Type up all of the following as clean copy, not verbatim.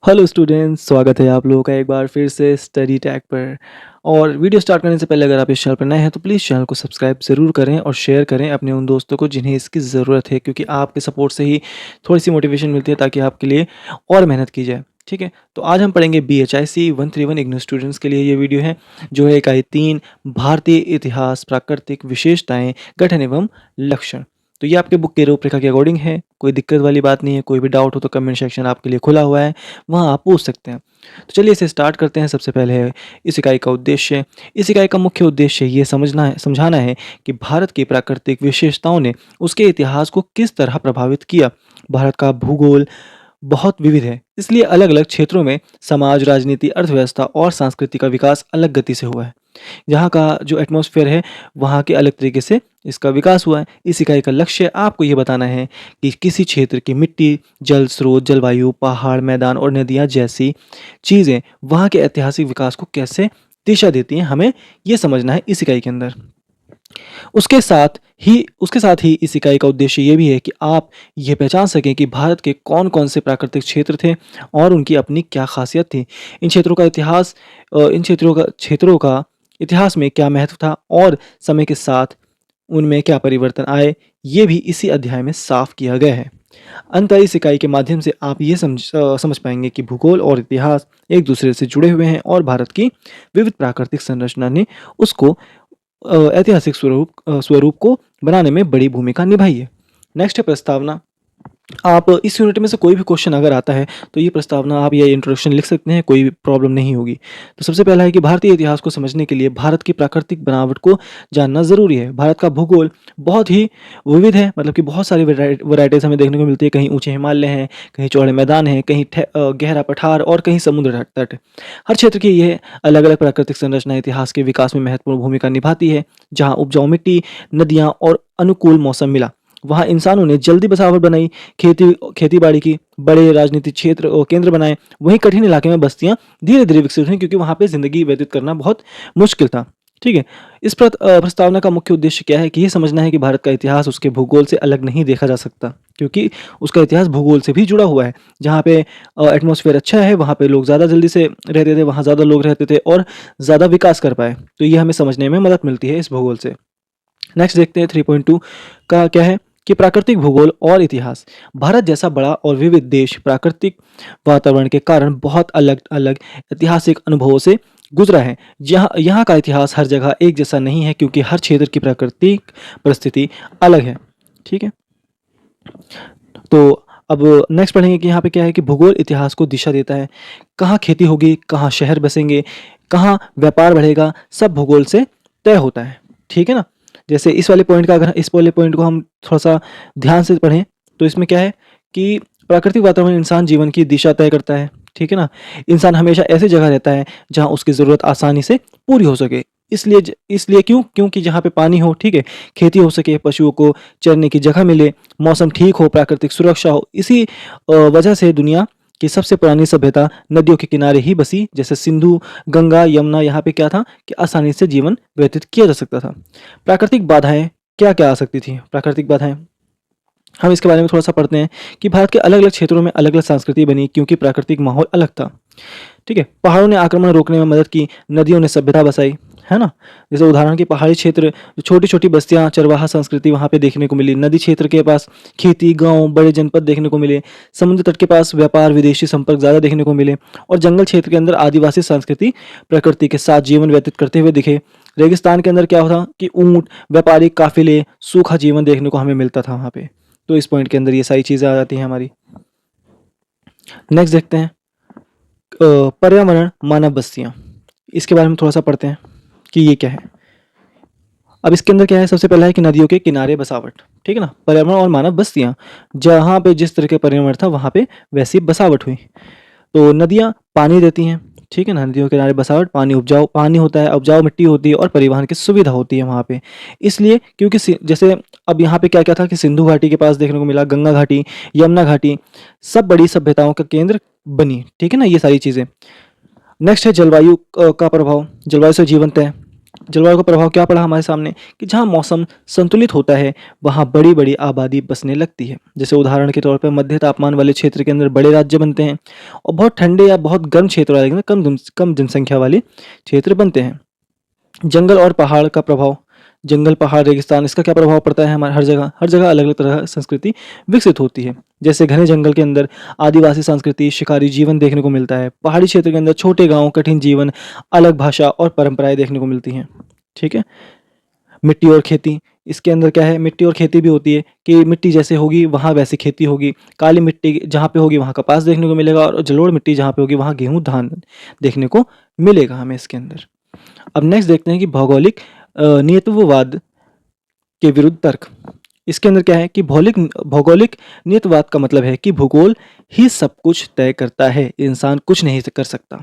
Hello students, स्वागत है आप लोगों का एक बार फिर से स्टडी टैग पर। और वीडियो स्टार्ट करने से पहले अगर आप इस चैनल पर नए हैं तो प्लीज़ चैनल को सब्सक्राइब ज़रूर करें और शेयर करें अपने उन दोस्तों को जिन्हें इसकी ज़रूरत है, क्योंकि आपके सपोर्ट से ही थोड़ी सी मोटिवेशन मिलती है ताकि आपके लिए और मेहनत की जाए। ठीक है, तो आज हम पढ़ेंगे BHIC 131 इग्नू स्टूडेंट्स के लिए ये वीडियो है, जो है इकाई 3 भारतीय इतिहास, प्राकृतिक विशेषताएं, गठन एवं लक्षण। तो ये आपके बुक के रूपरेखा के अकॉर्डिंग है, कोई दिक्कत वाली बात नहीं है। कोई भी डाउट हो तो कमेंट सेक्शन आपके लिए खुला हुआ है, वहाँ आप पूछ सकते हैं। तो चलिए इसे स्टार्ट करते हैं। सबसे पहले है इस इकाई का उद्देश्य। इस इकाई का मुख्य उद्देश्य ये समझाना है कि भारत की प्राकृतिक विशेषताओं ने उसके इतिहास को किस तरह प्रभावित किया। भारत का भूगोल बहुत विविध है, इसलिए अलग अलग क्षेत्रों में समाज, राजनीति, अर्थव्यवस्था और संस्कृति का विकास अलग गति से हुआ है। यहाँ का जो एटमॉस्फेयर है, वहाँ के अलग तरीके से इसका विकास हुआ है। इस इकाई का लक्ष्य आपको ये बताना है कि किसी क्षेत्र की मिट्टी, जल स्रोत, जलवायु, पहाड़, मैदान और नदियाँ जैसी चीज़ें वहाँ के ऐतिहासिक विकास को कैसे दिशा देती हैं, हमें ये समझना है इस इकाई के अंदर। उसके साथ ही इस इकाई का उद्देश्य ये भी है कि आप ये पहचान सकें कि भारत के कौन-कौन से प्राकृतिक क्षेत्र थे और उनकी अपनी क्या खासियत थी। इन क्षेत्रों का इतिहास में क्या महत्व था और समय के साथ उनमें क्या परिवर्तन आए, ये भी इसी अध्याय में साफ किया गया है। अंततः इस इकाई के माध्यम से आप ये समझ पाएंगे कि भूगोल और इतिहास एक दूसरे से जुड़े हुए हैं और भारत की विविध प्राकृतिक संरचना ने उसको ऐतिहासिक स्वरूप को बनाने में बड़ी भूमिका निभाई है। नेक्स्ट है प्रस्तावना। आप इस यूनिट में से कोई भी क्वेश्चन अगर आता है तो ये प्रस्तावना आप या इंट्रोडक्शन लिख सकते हैं, कोई प्रॉब्लम नहीं होगी। तो सबसे पहला है कि भारतीय इतिहास को समझने के लिए भारत की प्राकृतिक बनावट को जानना ज़रूरी है। भारत का भूगोल बहुत ही विविध है, मतलब कि बहुत सारी वैराइटीज़ हमें देखने को मिलती है। कहीं ऊंचे हिमालय हैं, कहीं चौड़े मैदान हैं, कहीं गहरा पठार और कहीं समुद्र तट। हर क्षेत्र की यह अलग अलग प्राकृतिक संरचना इतिहास के विकास में महत्वपूर्ण भूमिका निभाती है। जहाँ उपजाऊ मिट्टी, नदियाँ और अनुकूल मौसम मिला, वहाँ इंसानों ने जल्दी बसावट बनाई, खेती बाड़ी की, बड़े राजनीतिक क्षेत्र और केंद्र बनाए। वहीं कठिन इलाके में बस्तियां धीरे धीरे विकसित हुई, क्योंकि वहाँ पे जिंदगी व्यतीत करना बहुत मुश्किल था। ठीक है, इस प्रस्तावना का मुख्य उद्देश्य क्या है कि ये समझना है कि भारत का इतिहास उसके भूगोल से अलग नहीं देखा जा सकता, क्योंकि उसका इतिहास भूगोल से भी जुड़ा हुआ है। जहाँ पे एटमॉस्फेयर अच्छा है, वहाँ पे लोग ज़्यादा जल्दी से रहते थे, वहाँ ज़्यादा लोग रहते थे और ज़्यादा विकास कर पाए। तो ये हमें समझने में मदद मिलती है इस भूगोल से। नेक्स्ट देखते हैं 3.2 का क्या है कि प्राकृतिक भूगोल और इतिहास। भारत जैसा बड़ा और विविध देश प्राकृतिक वातावरण के कारण बहुत अलग अलग ऐतिहासिक अनुभवों से गुजरा है। यहाँ का इतिहास हर जगह एक जैसा नहीं है, क्योंकि हर क्षेत्र की प्राकृतिक परिस्थिति अलग है। ठीक है, तो अब नेक्स्ट पढ़ेंगे कि यहाँ पे क्या है कि भूगोल इतिहास को दिशा देता है। कहाँ खेती होगी, कहाँ शहर बसेंगे, कहाँ व्यापार बढ़ेगा, सब भूगोल से तय होता है। ठीक है ना। जैसे इस वाले पॉइंट को हम थोड़ा सा ध्यान से पढ़ें तो इसमें क्या है कि प्राकृतिक वातावरण इंसान जीवन की दिशा तय करता है। ठीक है ना। इंसान हमेशा ऐसी जगह रहता है जहाँ उसकी ज़रूरत आसानी से पूरी हो सके। इसलिए क्योंकि जहाँ पे पानी हो, ठीक है, खेती हो सके, पशुओं को चरने की जगह मिले, मौसम ठीक हो, प्राकृतिक सुरक्षा हो। इसी वजह से दुनिया की सबसे पुरानी सभ्यता नदियों के किनारे ही बसी। जैसे सिंधु, गंगा, यमुना, यहाँ पे क्या था कि आसानी से जीवन व्यतीत किया जा सकता था। प्राकृतिक बाधाएं क्या क्या आ सकती थी। प्राकृतिक बाधाएं हम इसके बारे में थोड़ा सा पढ़ते हैं कि भारत के अलग अलग क्षेत्रों में अलग अलग संस्कृति बनी, क्योंकि प्राकृतिक माहौल अलग था। ठीक है, पहाड़ों ने आक्रमण रोकने में मदद की, नदियों ने सभ्यता बसाई, है ना। जैसे उदाहरण के पहाड़ी क्षेत्र, जो छोटी छोटी बस्तियां, चरवाहा संस्कृति वहाँ पे देखने को मिली। नदी क्षेत्र के पास खेती, गांव, बड़े जनपद देखने को मिले। समुद्र तट के पास व्यापार, विदेशी संपर्क ज़्यादा देखने को मिले। और जंगल क्षेत्र के अंदर आदिवासी संस्कृति प्रकृति के साथ जीवन व्यतीत करते हुए दिखे। रेगिस्तान के अंदर क्या होता कि ऊँट, व्यापारिक काफिले, सूखा जीवन देखने को हमें मिलता था वहाँ पे। तो इस पॉइंट के अंदर ये सारी चीज़ें आ जाती हैं हमारी। नेक्स्ट देखते हैं पर्यावरण, मानव बस्तियां। इसके बारे में थोड़ा सा पढ़ते हैं कि ये क्या है। अब इसके अंदर क्या है, सबसे पहला है कि नदियों के किनारे बसावट। ठीक है ना, पर्यावरण और मानव बस्तियां, जहाँ पे जिस तरह के पर्यावरण था वहाँ पे वैसी बसावट हुई। तो नदियाँ पानी देती हैं, ठीक है ना। नदियों के किनारे बसावट, उपजाऊ पानी होता है, उपजाऊ मिट्टी होती है और परिवहन की सुविधा होती है वहाँ पे। इसलिए क्योंकि जैसे अब यहाँ पे क्या क्या था कि सिंधु घाटी के पास देखने को मिला, गंगा घाटी, यमुना घाटी, सब बड़ी सभ्यताओं का केंद्र बनी। ठीक है ना, ये सारी चीज़ें। नेक्स्ट है जलवायु का प्रभाव। जलवायु से जीवन तय। जलवायु का प्रभाव क्या पड़ा हमारे सामने कि जहाँ मौसम संतुलित होता है वहाँ बड़ी बड़ी आबादी बसने लगती है। जैसे उदाहरण के तौर पर मध्य तापमान वाले क्षेत्र के अंदर बड़े राज्य बनते हैं और बहुत ठंडे या बहुत गर्म क्षेत्र वाले के अंदर कम जनसंख्या वाले क्षेत्र बनते हैं। जंगल और पहाड़ का प्रभाव, जंगल पहाड़ रेगिस्तान, इसका क्या प्रभाव पड़ता है हमारे हर जगह अलग अलग तरह संस्कृति विकसित होती है। जैसे घने जंगल के अंदर आदिवासी संस्कृति, शिकारी जीवन देखने को मिलता है। पहाड़ी क्षेत्र के अंदर छोटे गांव, कठिन जीवन, अलग भाषा और परंपराएं देखने को मिलती हैं। ठीक है। मिट्टी और खेती, इसके अंदर क्या है, मिट्टी और खेती भी होती है कि मिट्टी जैसे होगी वहाँ वैसी खेती होगी। काली मिट्टी जहाँ पे होगी वहाँ कपास देखने को मिलेगा और जलोढ़ मिट्टी जहाँ पे होगी वहाँ गेहूँ धान देखने को मिलेगा हमें इसके अंदर। अब नेक्स्ट देखते हैं कि भौगोलिक नियतत्ववाद के विरुद्ध तर्क। इसके अंदर क्या है कि भौगोलिक नियतवाद का मतलब है कि भूगोल ही सब कुछ तय करता है, इंसान कुछ नहीं कर सकता।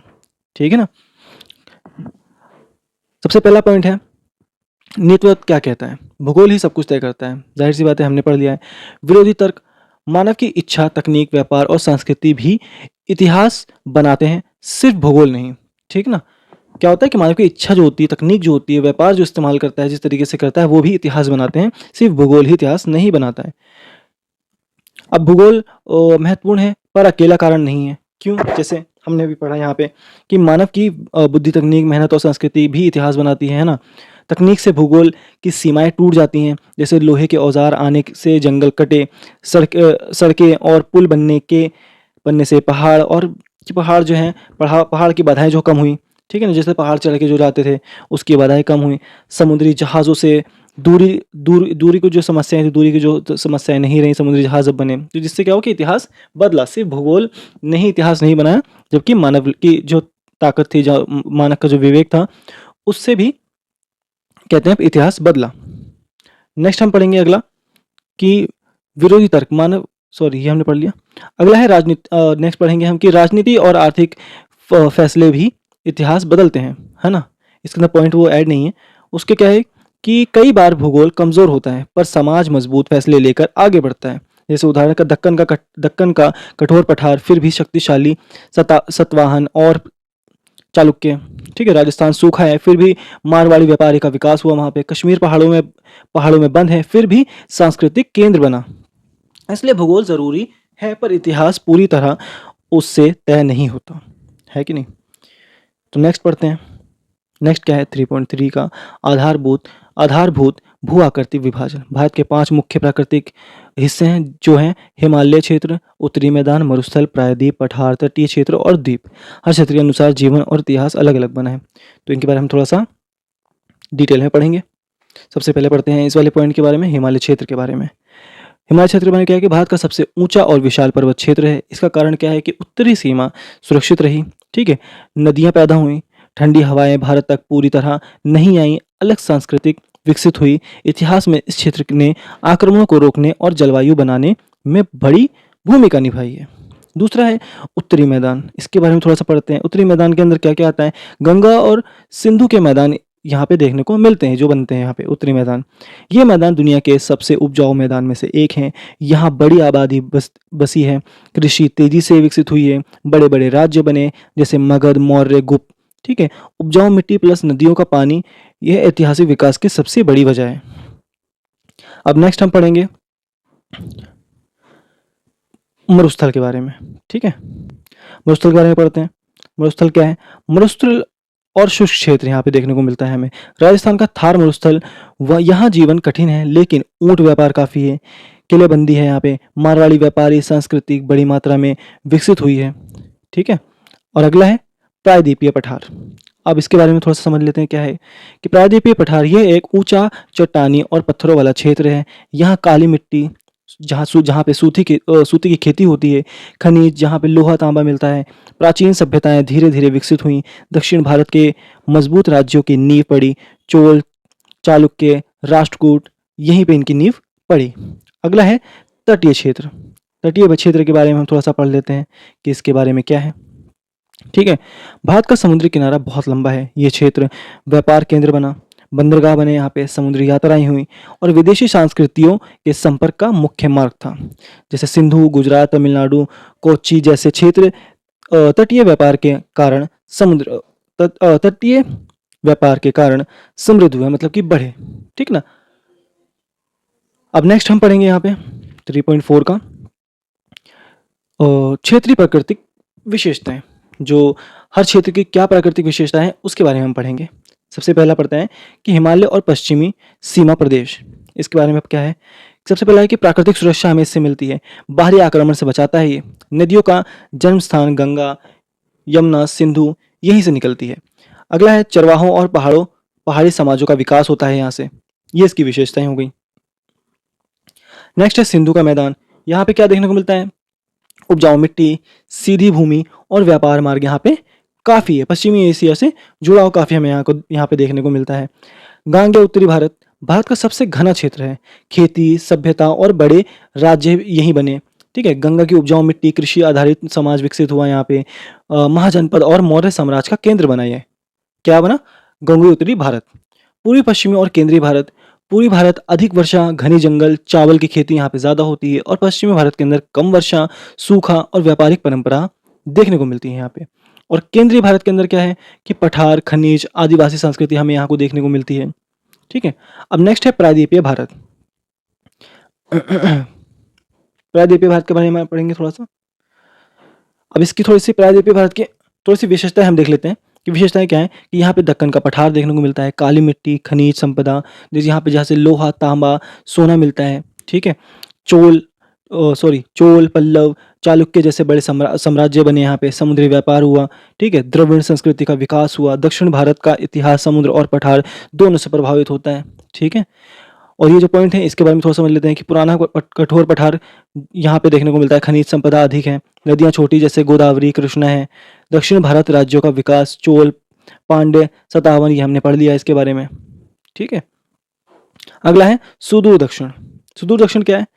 ठीक है ना। सबसे पहला पॉइंट है नियतवाद क्या कहता है, भूगोल ही सब कुछ तय करता है। जाहिर सी बात है, हमने पढ़ लिया है। विरोधी तर्क, मानव की इच्छा, तकनीक, व्यापार और संस्कृति भी इतिहास बनाते हैं, सिर्फ भूगोल नहीं। ठीक ना। क्या होता है कि मानव की इच्छा जो होती है, तकनीक जो होती है, व्यापार जो इस्तेमाल करता है, जिस तरीके से करता है, वो भी इतिहास बनाते हैं, सिर्फ भूगोल ही इतिहास नहीं बनाता है। अब भूगोल महत्वपूर्ण है पर अकेला कारण नहीं है। क्यों? जैसे हमने भी पढ़ा यहाँ पे कि मानव की बुद्धि, तकनीक, मेहनत और संस्कृति भी इतिहास बनाती है ना। तकनीक से भूगोल की सीमाएं टूट जाती हैं। जैसे लोहे के औजार आने से जंगल कटे, सड़कें और पुल बनने से पहाड़ जो हैं, पहाड़ की बाधाएं जो कम हुई। ठीक है ना। जैसे पहाड़ चढ़ के जो जाते थे उसकी बाधाएं कम हुई। समुद्री जहाज़ों से दूरी को जो समस्याएं थी, दूरी की जो समस्याएं नहीं रही, समुद्री जहाज अब बने, तो जिससे क्या हो कि इतिहास बदला। सिर्फ भूगोल नहीं इतिहास नहीं बनाया, जबकि मानव की जो ताकत थी, जो मानव का जो विवेक था, उससे भी कहते हैं इतिहास बदला। नेक्स्ट हम पढ़ेंगे अगला कि विरोधी तर्क, ये हमने पढ़ लिया। अगला है राजनीति। नेक्स्ट पढ़ेंगे हम कि राजनीति और आर्थिक फैसले भी इतिहास बदलते हैं, है ना। इसके अंदर पॉइंट वो ऐड नहीं है। उसके क्या है कि कई बार भूगोल कमजोर होता है पर समाज मजबूत फैसले लेकर आगे बढ़ता है। जैसे उदाहरण का दक्कन का कठोर पठार फिर भी शक्तिशाली सतवाहन और चालुक्य। ठीक है। राजस्थान सूखा है फिर भी मारवाड़ी व्यापारी का विकास हुआ वहां पे। कश्मीर पहाड़ों में बंद है फिर भी सांस्कृतिक केंद्र बना। इसलिए भूगोल जरूरी है पर इतिहास पूरी तरह उससे तय नहीं होता है कि नहीं। तो नेक्स्ट पढ़ते हैं। नेक्स्ट क्या है 3.3 का आधारभूत भू आकृति विभाजन। भारत के 5 मुख्य प्राकृतिक हिस्से हैं जो हैं हिमालय क्षेत्र, उत्तरी मैदान, मरुस्थल, प्रायद्वीप, पठार, तटीय क्षेत्र और द्वीप। हर क्षेत्र के अनुसार जीवन और इतिहास अलग अलग बना है। तो इनके बारे में हम थोड़ा सा डिटेल में पढ़ेंगे। सबसे पहले पढ़ते हैं इस वाले पॉइंट के बारे में, हिमालय क्षेत्र के बारे में। हिमालय क्षेत्र के बारे में क्या है कि भारत का सबसे ऊंचा और विशाल पर्वत क्षेत्र है। इसका कारण क्या है कि उत्तरी सीमा सुरक्षित रही। ठीक है। नदियां पैदा हुई, ठंडी हवाएं भारत तक पूरी तरह नहीं आई, अलग सांस्कृतिक विकसित हुई। इतिहास में इस क्षेत्र ने आक्रमणों को रोकने और जलवायु बनाने में बड़ी भूमिका निभाई है। दूसरा है उत्तरी मैदान। इसके बारे में थोड़ा सा पढ़ते हैं। उत्तरी मैदान के अंदर क्या क्या आता है, गंगा और सिंधु के मैदान यहाँ पे देखने को मिलते हैं, जो बनते हैं यहाँ पे उत्तरी मैदान। ये मैदान दुनिया के सबसे उपजाऊ मैदान में से एक हैं। यहाँ बड़ी आबादी बसी है, कृषि तेजी से विकसित हुई है, बड़े बड़े राज्य बने जैसे मगध, मौर्य, गुप्त। ठीक है। उपजाऊ मिट्टी प्लस नदियों का पानी, यह ऐतिहासिक विकास की सबसे बड़ी वजह है। अब नेक्स्ट हम पढ़ेंगे मरुस्थल के बारे में। ठीक है। मरुस्थल के बारे में पढ़ते हैं। मरुस्थल क्या है, मरुस्थल और शुष्क क्षेत्र यहाँ पे देखने को मिलता है हमें। राजस्थान का थार मरुस्थल, यहाँ जीवन कठिन है लेकिन ऊंट व्यापार काफी है। किलेबंदी है यहाँ पे, मारवाड़ी व्यापारी संस्कृति बड़ी मात्रा में विकसित हुई है। ठीक है। और अगला है प्रायद्वीपीय पठार। अब इसके बारे में थोड़ा सा समझ लेते हैं क्या है कि प्रायद्वीपीय पठार ये एक ऊंचा चट्टानी और पत्थरों वाला क्षेत्र है। यहाँ काली मिट्टी, जहाँ पे सूती की खेती होती है, खनिज जहाँ पे लोहा तांबा मिलता है। प्राचीन सभ्यताएं धीरे धीरे विकसित हुई। दक्षिण भारत के मजबूत राज्यों की नींव पड़ी। चोल, चालुक्य, राष्ट्रकूट, यहीं पे इनकी नींव पड़ी। अगला है तटीय क्षेत्र। तटीय क्षेत्र के बारे में हम थोड़ा सा पढ़ लेते हैं कि इसके बारे में क्या है। ठीक है। भारत का समुद्री किनारा बहुत लंबा है। ये क्षेत्र व्यापार केंद्र बना, बंदरगाह बने, यहाँ पे समुद्री यात्राएं हुई और विदेशी संस्कृतियों के संपर्क का मुख्य मार्ग था। जैसे सिंधु, गुजरात, तमिलनाडु, कोच्चि जैसे क्षेत्र तटीय व्यापार के कारण तटीय व्यापार के कारण समृद्ध हुए, मतलब कि बढ़े। ठीक ना। अब नेक्स्ट हम पढ़ेंगे यहाँ पे 3.4 का क्षेत्रीय प्राकृतिक विशेषताएं। जो हर क्षेत्र की क्या प्राकृतिक विशेषताएं हैं उसके बारे में हम पढ़ेंगे। सबसे पहला पढ़ते हैं कि हिमालय और पश्चिमी सीमा प्रदेश, इसके बारे में अब क्या है। सबसे पहला है कि प्राकृतिक सुरक्षा हमें इससे मिलती है, बाहरी आक्रमण से बचाता है ये। नदियों का जन्म स्थान गंगा, यमुना, सिंधु यहीं से निकलती है। अगला है चरवाहों और पहाड़ी समाजों का विकास होता है यहाँ से, ये इसकी विशेषताएं हो गई। नेक्स्ट है सिंधु का मैदान। यहाँ पे क्या देखने को मिलता है, उपजाऊ मिट्टी, सीधी भूमि और व्यापार मार्ग यहाँ पे काफ़ी है। पश्चिमी एशिया से जुड़ाव काफ़ी हमें यहाँ पे देखने को मिलता है। गांगे उत्तरी भारत भारत का सबसे घना क्षेत्र है। खेती, सभ्यता और बड़े राज्य यहीं बने। ठीक है, गंगा की उपजाऊ मिट्टी, कृषि आधारित समाज विकसित हुआ यहाँ पे। महाजनपद और मौर्य साम्राज्य का केंद्र बना ये। क्या बना, गंगे उत्तरी भारत। पूर्वी पश्चिमी और केंद्रीय भारत, पूर्वी भारत अधिक वर्षा, घने जंगल, चावल की खेती यहाँ पे ज़्यादा होती है। और पश्चिमी भारत के अंदर कम वर्षा, सूखा और व्यापारिक परंपरा देखने को मिलती है यहाँ पे। और केंद्रीय भारत के अंदर क्या है कि पठार, खनिज, आदिवासी संस्कृति हमें यहाँ को देखने को मिलती है। ठीक है, अब नेक्स्ट है प्रायद्वीपीय भारत। प्रायद्वीपीय भारत के बारे में पढ़ेंगे थोड़ा सा। अब इसकी थोड़ी सी प्रायद्वीपीय भारत की थोड़ी सी विशेषताएं हम देख लेते हैं कि विशेषताएं क्या है कि यहाँ पे दक्कन का पठार देखने को मिलता है, काली मिट्टी, खनिज संपदा, जैसे यहाँ पे जैसे लोहा, तांबा, सोना मिलता है। ठीक है, चोल, पल्लव, चालुक्य जैसे बड़े साम्राज्य बने यहाँ पे, समुद्री व्यापार हुआ। ठीक है, द्रविड़ संस्कृति का विकास हुआ। दक्षिण भारत का इतिहास समुद्र और पठार दोनों से प्रभावित होता है। ठीक है, और ये जो पॉइंट है इसके बारे में थोड़ा समझ लेते हैं कि पुराना कठोर पठार यहाँ पे देखने को मिलता है, खनिज संपदा अधिक है, नदियाँ छोटी जैसे गोदावरी, कृष्णा है। दक्षिण भारत राज्यों का विकास, चोल, पांड्य, सतावन, ये हमने पढ़ लिया इसके बारे में। ठीक है, अगला है सुदूर दक्षिण। सुदूर दक्षिण क्या है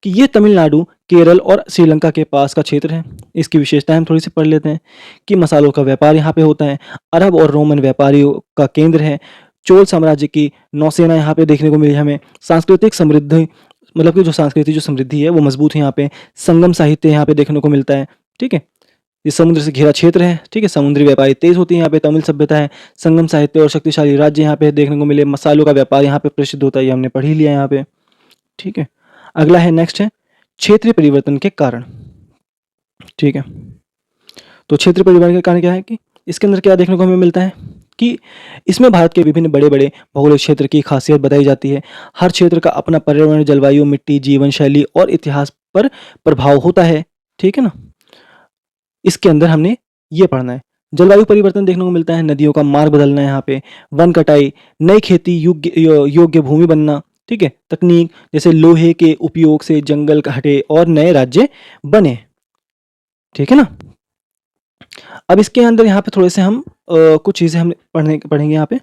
कि ये तमिलनाडु, केरल और श्रीलंका के पास का क्षेत्र है। इसकी विशेषताएं हम थोड़ी सी पढ़ लेते हैं कि मसालों का व्यापार यहाँ पे होता है, अरब और रोमन व्यापारियों का केंद्र है। चोल साम्राज्य की नौसेना यहाँ पे देखने को मिली हमें। सांस्कृतिक समृद्धि, मतलब कि जो समृद्धि है वो मजबूत है यहाँ पे। संगम साहित्य यहाँ पे देखने को मिलता है। ठीक है, ये समुद्र से घिरा क्षेत्र है। ठीक है, समुद्री व्यापारी तेज होती है यहाँ पे, तमिल सभ्यता है, संगम साहित्य और शक्तिशाली राज्य यहाँ पे देखने को मिले। मसालों का व्यापार यहाँ पे प्रसिद्ध होता है, ये हमने पढ़ ही लिया यहाँ पे। ठीक है, अगला है नेक्स्ट है क्षेत्रीय परिवर्तन के कारण। ठीक है, तो क्षेत्रीय परिवर्तन के कारण क्या है कि इसके अंदर क्या देखने को हमें मिलता है कि इसमें भारत के विभिन्न बड़े बड़े भौगोलिक क्षेत्र की खासियत बताई जाती है। हर क्षेत्र का अपना पर्यावरण, जलवायु, मिट्टी, जीवन शैली और इतिहास पर प्रभाव होता है। ठीक है ना, इसके अंदर हमने ये पढ़ना है। जलवायु परिवर्तन देखने को मिलता है, नदियों का मार्ग बदलना है यहाँ पे, वन कटाई, नई खेती योग्य भूमि बनना। ठीक है, तकनीक जैसे लोहे के उपयोग से जंगल हटे और नए राज्य बने। ठीक है ना, अब इसके अंदर यहाँ पे थोड़े से हम कुछ चीज़ें हम पढ़ेंगे यहाँ पे। मैं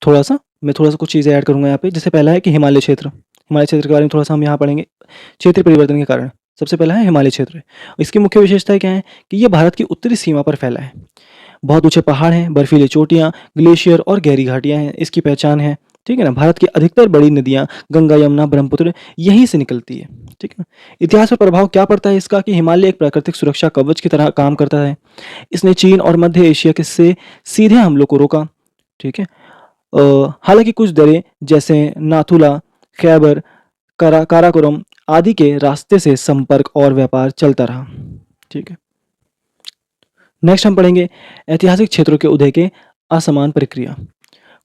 थोड़ा सा कुछ चीज़ें ऐड करूँगा यहाँ पे। जैसे पहला है कि हिमालय क्षेत्र के बारे में थोड़ा सा हम यहाँ पढ़ेंगे। क्षेत्रीय परिवर्तन के कारण सबसे पहला है हिमालय क्षेत्र। इसकी मुख्य विशेषता क्या है कि ये भारत की उत्तरी सीमा पर फैला है। बहुत ऊंचे पहाड़ हैं, बर्फीली चोटियाँ, ग्लेशियर और गहरी घाटियाँ हैं, इसकी पहचान है। ठीक है ना, भारत की अधिकतर बड़ी नदियाँ गंगा, यमुना, ब्रह्मपुत्र यहीं से निकलती है। ठीक है, इतिहास पर प्रभाव क्या पड़ता है इसका कि हिमालय एक प्राकृतिक सुरक्षा कवच की तरह काम करता है। इसने चीन और मध्य एशिया के से सीधे हमलों को रोका। ठीक है, हालांकि कुछ दरें जैसे नाथुला, खैबर, काराकोरम आदि के रास्ते से संपर्क और व्यापार चलता रहा। ठीक है, नेक्स्ट हम पढ़ेंगे ऐतिहासिक क्षेत्रों के उदय के असमान प्रक्रिया।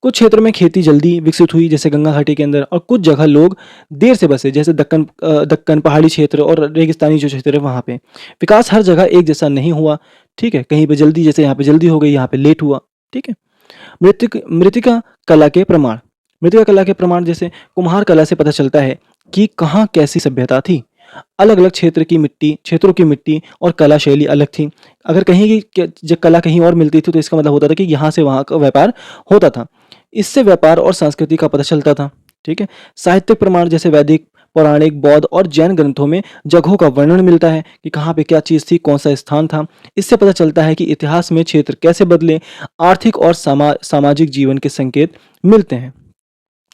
कुछ क्षेत्रों में खेती जल्दी विकसित हुई जैसे गंगा घाटी के अंदर, और कुछ जगह लोग देर से बसे जैसे दक्कन पहाड़ी क्षेत्र और रेगिस्तानी जो क्षेत्र है वहाँ पे। विकास हर जगह एक जैसा नहीं हुआ। ठीक है, कहीं पे जल्दी, जैसे यहाँ पे जल्दी हो गई, यहाँ पे लेट हुआ। ठीक है, मृतिका कला के प्रमाण। मृतिका कला के प्रमाण जैसे कुम्हार कला से पता चलता है कि कहाँ कैसी सभ्यता थी। अलग अलग क्षेत्रों की मिट्टी और कला शैली अलग थी। अगर कहीं की जब कला कहीं और मिलती थी तो इसका मतलब होता था कि यहाँ से वहाँ का व्यापार होता था। इससे व्यापार और संस्कृति का पता चलता था। ठीक है, साहित्यिक प्रमाण जैसे वैदिक, पौराणिक, बौद्ध और जैन ग्रंथों में जगहों का वर्णन मिलता है कि कहाँ पे क्या चीज़ थी, कौन सा स्थान था। इससे पता चलता है कि इतिहास में क्षेत्र कैसे बदले, आर्थिक और सामाजिक जीवन के संकेत मिलते हैं।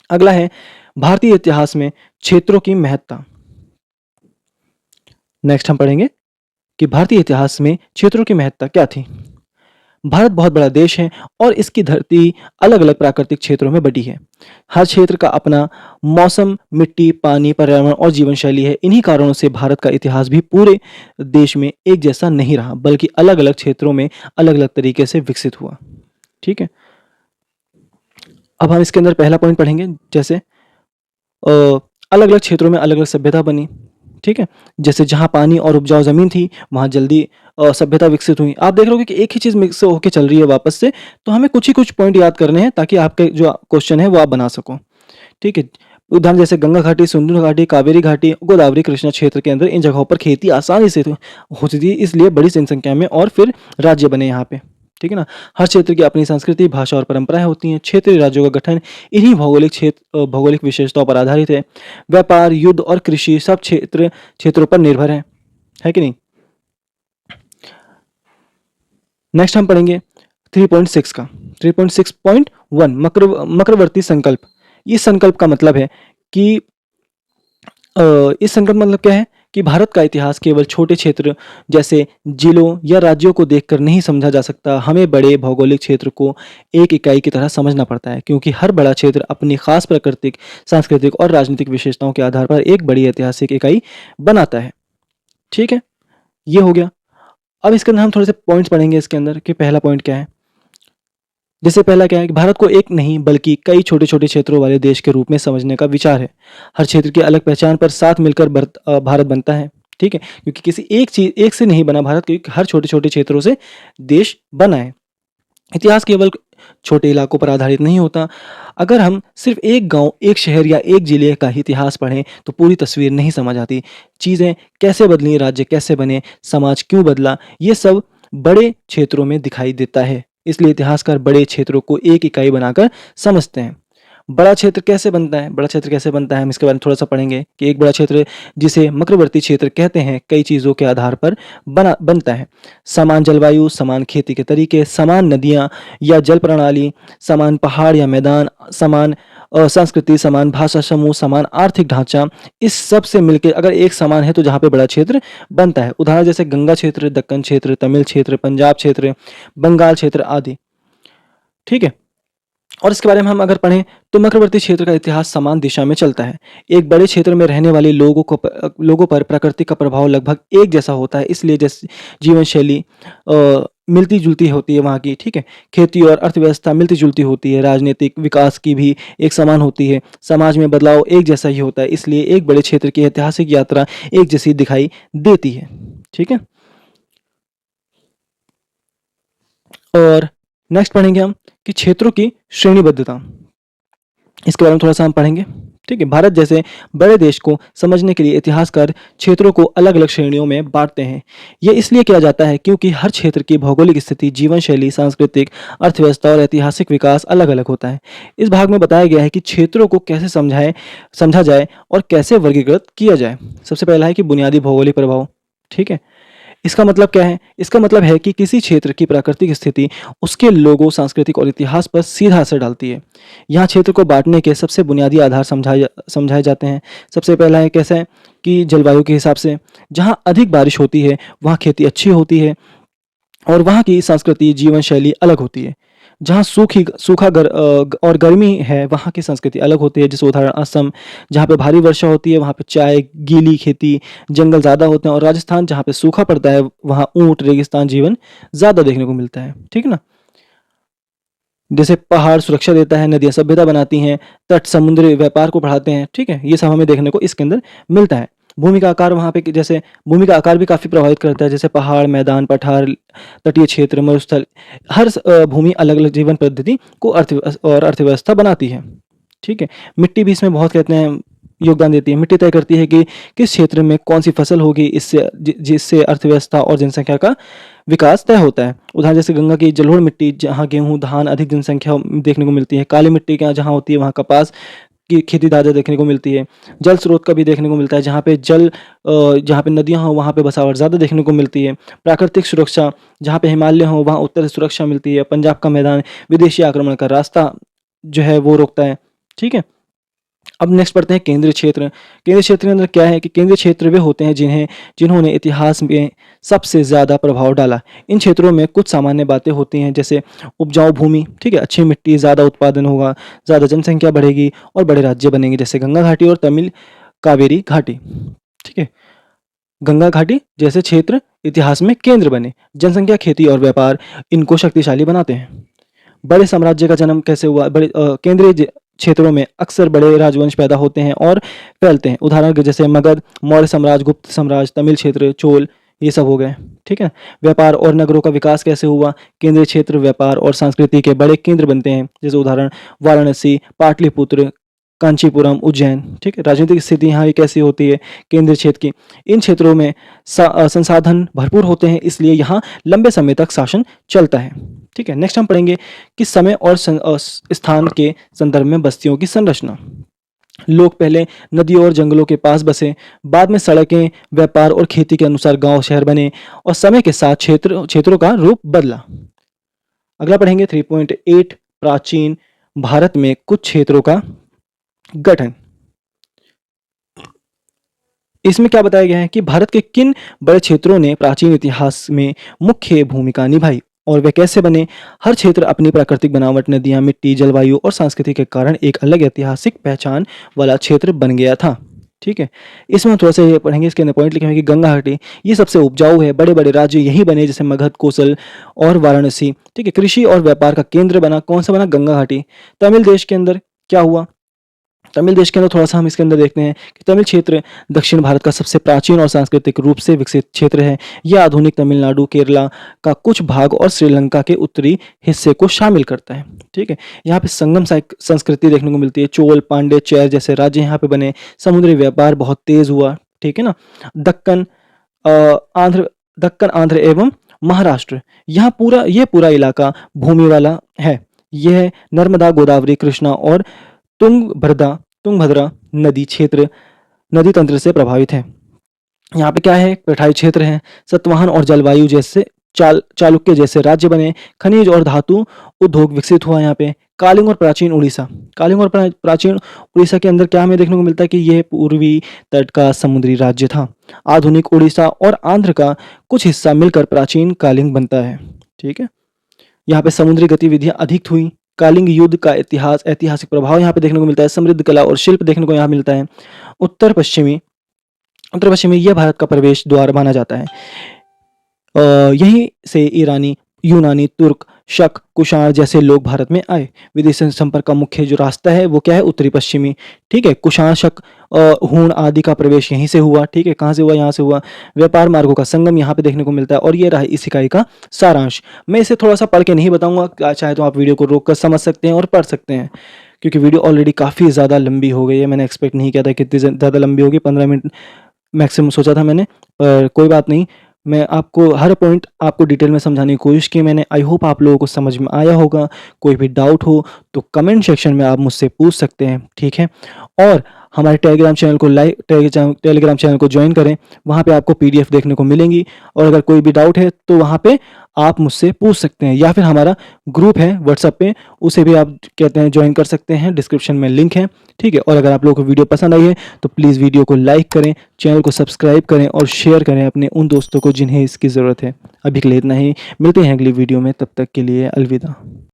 अगला है भारतीय इतिहास में क्षेत्रों की महत्ता। नेक्स्ट हम पढ़ेंगे कि भारतीय इतिहास में क्षेत्रों की महत्ता क्या थी। भारत बहुत बड़ा देश है और इसकी धरती अलग-अलग प्राकृतिक क्षेत्रों में बटी है। हर क्षेत्र का अपना मौसम, मिट्टी, पानी, पर्यावरण और जीवन शैली है। इन्हीं कारणों से भारत का इतिहास भी पूरे देश में एक जैसा नहीं रहा, बल्कि अलग-अलग क्षेत्रों में अलग-अलग तरीके से विकसित हुआ। ठीक है? अब हम इसके अंदर पहला पॉइंट पढ़ेंगे, जैसे अलग-अलग क्षेत्रों में अलग-अलग सभ्यता बनी। ठीक है? जैसे जहाँ पानी और उपजाऊ ज़मीन थी, वहाँ जल्दी सभ्यता विकसित हुई। आप देख रहे होगे कि एक ही चीज़ मिक्स होके चल रही है वापस से, तो हमें कुछ ही कुछ पॉइंट याद करने हैं ताकि आपके जो क्वेश्चन है वो आप बना सको। ठीक है? उदाहरण जैसे गंगा घाटी, सिंधु घाटी, कावेरी घाटी, गोदावरी, कृष्णा क्षेत्र के अंदर इन जगहों पर खेती आसानी से होती थी, इसलिए बड़ी जनसंख्या में और फिर राज्य बने यहाँ पे। ठीक है ना? हर क्षेत्र की अपनी संस्कृति, भाषा और परंपराएं होती हैं। क्षेत्रीय राज्यों का गठन इन्हीं भौगोलिक विशेषताओं पर आधारित है। व्यापार, युद्ध और कृषि सब क्षेत्रों पर निर्भर है कि नहीं? नेक्स्ट हम पढ़ेंगे 3.6 का 3.6.1 मक्रवर्ती संकल्प। इस संकल्प का मतलब है कि इस संकल्प मतलब क्या है कि भारत का इतिहास केवल छोटे क्षेत्र जैसे जिलों या राज्यों को देखकर नहीं समझा जा सकता। हमें बड़े भौगोलिक क्षेत्र को एक इकाई की तरह समझना पड़ता है, क्योंकि हर बड़ा क्षेत्र अपनी खास प्राकृतिक, सांस्कृतिक और राजनीतिक विशेषताओं के आधार पर एक बड़ी ऐतिहासिक इकाई बनाता है। ठीक है, ये हो गया। अब इसके अंदर हम थोड़े से पॉइंट्स पढ़ेंगे इसके अंदर कि पहला पॉइंट क्या है। जैसे पहला क्या है कि भारत को एक नहीं बल्कि कई छोटे-छोटे क्षेत्रों वाले देश के रूप में समझने का विचार है। हर क्षेत्र की अलग पहचान पर साथ मिलकर भारत बनता है। ठीक है? क्योंकि किसी एक से नहीं बना भारत, क्योंकि हर छोटे-छोटे क्षेत्रों से देश बना है। इतिहास केवल छोटे इलाकों पर आधारित नहीं होता। अगर हम सिर्फ एक गाँव, एक शहर या एक जिले का इतिहास पढ़ें तो पूरी तस्वीर नहीं समझ आती। चीज़ें कैसे बदलीं, राज्य कैसे बने, समाज क्यों बदला, ये सब बड़े क्षेत्रों में दिखाई देता है। इसलिए इतिहासकार बड़े क्षेत्रों को एक इकाई बनाकर समझते हैं। बड़ा क्षेत्र कैसे बनता है? बड़ा क्षेत्र कैसे बनता है, हम इसके बारे में थोड़ा-सा पढ़ेंगे कि एक बड़ा क्षेत्र जिसे मध्यवर्ती क्षेत्र कहते हैं, कई चीज़ों के आधार पर बनता है। समान जलवायु, समान खेती के तरीके, समान नदियाँ या जल प्रणाली, समान पहाड़ या मैदान, समान संस्कृति, समान भाषा समूह, समान आर्थिक ढाँचा, इस सब से मिलके अगर एक समान है तो जहाँ पे बड़ा क्षेत्र बनता है। उदाहरण जैसे गंगा क्षेत्र, दक्कन क्षेत्र, तमिल क्षेत्र, पंजाब क्षेत्र, बंगाल क्षेत्र आदि। ठीक है? और इसके बारे में हम अगर पढ़ें तो मध्यवर्ती क्षेत्र का इतिहास समान दिशा में चलता है। एक बड़े क्षेत्र में रहने वाले लोगों पर प्रकृति का प्रभाव लगभग एक जैसा होता है, इसलिए जैसे जीवन शैली मिलती-जुलती होती है वहाँ की। ठीक है? खेती और अर्थव्यवस्था मिलती-जुलती होती है, राजनीतिक विकास की भी एक समान होती है, समाज में बदलाव एक जैसा ही होता है, इसलिए एक बड़े क्षेत्र की ऐतिहासिक यात्रा एक जैसी दिखाई देती है। ठीक है? और नेक्स्ट पढ़ेंगे हम कि क्षेत्रों की श्रेणीबद्धता। इसके बारे में थोड़ा-सा हम पढ़ेंगे। ठीक है? भारत जैसे बड़े देश को समझने के लिए इतिहासकार क्षेत्रों को अलग-अलग श्रेणियों में बाँटते हैं। ये इसलिए किया जाता है क्योंकि हर क्षेत्र की भौगोलिक स्थिति, जीवन शैली, सांस्कृतिक, अर्थव्यवस्था और ऐतिहासिक विकास अलग-अलग होता है। इस भाग में बताया गया है कि क्षेत्रों को कैसे समझा जाए और कैसे वर्गीकृत किया जाए। सबसे पहला है कि बुनियादी भौगोलिक प्रभाव। ठीक है? इसका मतलब क्या है? इसका मतलब है कि किसी क्षेत्र की प्राकृतिक स्थिति उसके लोगों, सांस्कृतिक और इतिहास पर सीधा असर डालती है। यहाँ क्षेत्र को बाँटने के सबसे बुनियादी आधार समझाए जाते हैं। सबसे पहला है कैसा है कि जलवायु के हिसाब से, जहाँ अधिक बारिश होती है, वहाँ खेती अच्छी होती है और वहाँ की संस्कृति, जीवन शैली अलग होती है। जहाँ और गर्मी है, वहाँ की संस्कृति अलग होती है। जैसे उदाहरण असम, जहाँ पे भारी वर्षा होती है, वहाँ पे चाय, गीली खेती, जंगल ज़्यादा होते हैं और राजस्थान जहाँ पे सूखा पड़ता है, वहाँ ऊँट, रेगिस्तान जीवन ज़्यादा देखने को मिलता है। ठीक है ना? जैसे पहाड़ सुरक्षा देता है, नदियाँ सभ्यता बनाती हैं, तट समुद्री व्यापार को बढ़ाते हैं। ठीक है? ये सब हमें देखने को इसके अंदर मिलता है। भूमि का आकार वहाँ पे जैसे भूमि का आकार भी काफ़ी प्रभावित करता है, जैसे पहाड़, मैदान, पठार, तटीय क्षेत्र, मरुस्थल, भूमि अलग-अलग जीवन पद्धति को अर्थव्यवस्था बनाती है। ठीक है? मिट्टी भी इसमें बहुत कहते हैं योगदान देती है। मिट्टी तय करती है कि किस क्षेत्र में कौन-सी फसल होगी, जिससे अर्थव्यवस्था और जनसंख्या का विकास तय होता है। उदाहरण जैसे गंगा की जलोढ़ मिट्टी, जहाँ गेहूँ, धान अधिक जनसंख्या देखने को मिलती है। काली मिट्टी के यहाँ जहाँ होती है, वहाँ कपास की खेती ज़्यादा देखने को मिलती है। जल स्रोत का भी देखने को मिलता है, जहाँ पे नदियाँ हों, वहाँ पे बसावट ज़्यादा देखने को मिलती है। प्राकृतिक सुरक्षा, जहाँ पे हिमालय हों, वहाँ उत्तर से सुरक्षा मिलती है। पंजाब का मैदान विदेशी आक्रमण का रास्ता जो है वो रोकता है। ठीक है? अब नेक्स्ट पढ़ते हैं केंद्रीय क्षेत्र। केंद्रीय क्षेत्र के अंदर क्या है कि केंद्रीय क्षेत्र वे होते हैं जिन्होंने इतिहास में सबसे ज़्यादा प्रभाव डाला। इन क्षेत्रों में कुछ सामान्य बातें होती हैं, जैसे उपजाऊ भूमि, ठीक है, अच्छी मिट्टी, ज़्यादा उत्पादन होगा, ज़्यादा जनसंख्या बढ़ेगी और बड़े राज्य बनेंगे, जैसे गंगा घाटी और तमिल कावेरी घाटी। ठीक है, गंगा घाटी जैसे क्षेत्र इतिहास में केंद्र बने। जनसंख्या, खेती और व्यापार इनको शक्तिशाली बनाते हैं। बड़े साम्राज्य का जन्म कैसे हुआ? केंद्रीय क्षेत्रों में अक्सर बड़े राजवंश पैदा होते हैं और फैलते हैं। उदाहरण के जैसे मगध, मौर्य साम्राज्य, गुप्त साम्राज्य, तमिल क्षेत्र, चोल, ये सब हो गए। ठीक है, व्यापार और नगरों का विकास कैसे हुआ? केंद्रीय क्षेत्र व्यापार और संस्कृति के बड़े केंद्र बनते हैं, जैसे उदाहरण वाराणसी, पाटलिपुत्र, कांचीपुरम, उज्जैन। ठीक है, राजनीतिक स्थिति यहाँ की कैसी होती है केंद्रीय क्षेत्र की? इन क्षेत्रों में संसाधन भरपूर होते हैं, इसलिए यहाँ लंबे समय तक शासन चलता है। ठीक है, नेक्स्ट हम पढ़ेंगे कि समय और स्थान के संदर्भ में बस्तियों की संरचना। लोग पहले नदियों और जंगलों के पास बसे, बाद में सड़कें, व्यापार और खेती के अनुसार गांव शहर बने और समय के साथ क्षेत्रों का रूप बदला। अगला पढ़ेंगे 3.8 प्राचीन भारत में कुछ क्षेत्रों का गठन। इसमें क्या बताया गया है कि भारत के किन बड़े क्षेत्रों ने प्राचीन इतिहास में मुख्य भूमिका निभाई और वे कैसे बने। हर क्षेत्र अपनी प्राकृतिक बनावट, नदियां, मिट्टी, जलवायु और संस्कृति के कारण एक अलग ऐतिहासिक पहचान वाला क्षेत्र बन गया था। ठीक है, इसमें हम थोड़ा सा ये पढ़ेंगे, इसके अंदर पॉइंट लिखे हैं कि गंगा घाटी ये सबसे उपजाऊ है, बड़े बड़े राज्य यही बने, जैसे मगध, कोसल और वाराणसी। ठीक है, कृषि और व्यापार का केंद्र बना, कौन सा बना? गंगा घाटी। तमिल देश के अंदर क्या हुआ? तमिल देश के अंदर थोड़ा सा हम इसके अंदर देखते हैं कि तमिल क्षेत्र दक्षिण भारत का सबसे प्राचीन और सांस्कृतिक रूप से विकसित क्षेत्र है। यह आधुनिक तमिलनाडु, केरला का कुछ भाग और श्रीलंका के उत्तरी हिस्से को शामिल करता है। ठीक है, यहाँ पे संगम संस्कृति देखने को मिलती है। चोल, पांड्य, चेर जैसे राज्य यहाँ पे बने। समुद्री व्यापार बहुत तेज हुआ। ठीक है ना। दक्कन, आंध्र एवं महाराष्ट्र, यहाँ ये पूरा इलाका भूमि वाला है। यह नर्मदा, गोदावरी, कृष्णा और तुंगभद्रा नदी तंत्र से प्रभावित है। यहाँ पे क्या है? पठारी क्षेत्र है। सतवाहन और जलवायु जैसे चालुक्य जैसे राज्य बने। खनिज और धातु उद्योग विकसित हुआ यहाँ पे। कालिंग और प्राचीन उड़ीसा के अंदर क्या हमें देखने को मिलता है कि यह पूर्वी तट का समुद्री राज्य था। आधुनिक उड़ीसा और आंध्र का कुछ हिस्सा मिलकर प्राचीन कालिंग बनता है। ठीक है, यहाँ पे समुद्री गतिविधियां अधिक हुई। कालिंग युद्ध का ऐतिहासिक प्रभाव यहाँ पे देखने को मिलता है। समृद्ध कला और शिल्प देखने को यहाँ मिलता है। उत्तर पश्चिमी यह भारत का प्रवेश द्वार माना जाता है। यहीं से ईरानी, यूनानी, तुर्क, शक, कुषाण जैसे लोग भारत में आए। विदेशी संपर्क का मुख्य जो रास्ता है वो क्या है? उत्तरी पश्चिमी। ठीक है, कुषाण, शक, हूण आदि का प्रवेश यहीं से हुआ। ठीक है, कहाँ से हुआ? यहाँ से हुआ। व्यापार मार्गों का संगम यहाँ पे देखने को मिलता है। और ये रहा इस इकाई का सारांश। मैं इसे थोड़ा सा पढ़ के नहीं बताऊंगा, चाहे तो आप वीडियो को रोक कर समझ सकते हैं और पढ़ सकते हैं, क्योंकि वीडियो ऑलरेडी काफ़ी ज़्यादा लंबी हो गई है। मैंने एक्सपेक्ट नहीं किया था कि इतनी ज़्यादा लंबी होगी, 15 मिनट मैक्सिमम सोचा था मैंने, पर कोई बात नहीं। मैं आपको हर पॉइंट आपको डिटेल में समझाने की कोशिश की मैंने। आई होप आप लोगों को समझ में आया होगा। कोई भी डाउट हो तो कमेंट सेक्शन में आप मुझसे पूछ सकते हैं। ठीक है, और हमारे टेलीग्राम चैनल को ज्वाइन करें। वहाँ पे आपको PDF देखने को मिलेंगी, और अगर कोई भी डाउट है तो वहाँ पे आप मुझसे पूछ सकते हैं, या फिर हमारा ग्रुप है व्हाट्सएप पे, उसे भी आप कहते हैं ज्वाइन कर सकते हैं। डिस्क्रिप्शन में लिंक है। ठीक है, और अगर आप लोगों को वीडियो पसंद आई है तो प्लीज़ वीडियो को लाइक करें, चैनल को सब्सक्राइब करें और शेयर करें अपने उन दोस्तों को जिन्हें इसकी ज़रूरत है। अभी के लिए इतना ही, मिलते हैं अगली वीडियो में, तब तक के लिए अलविदा।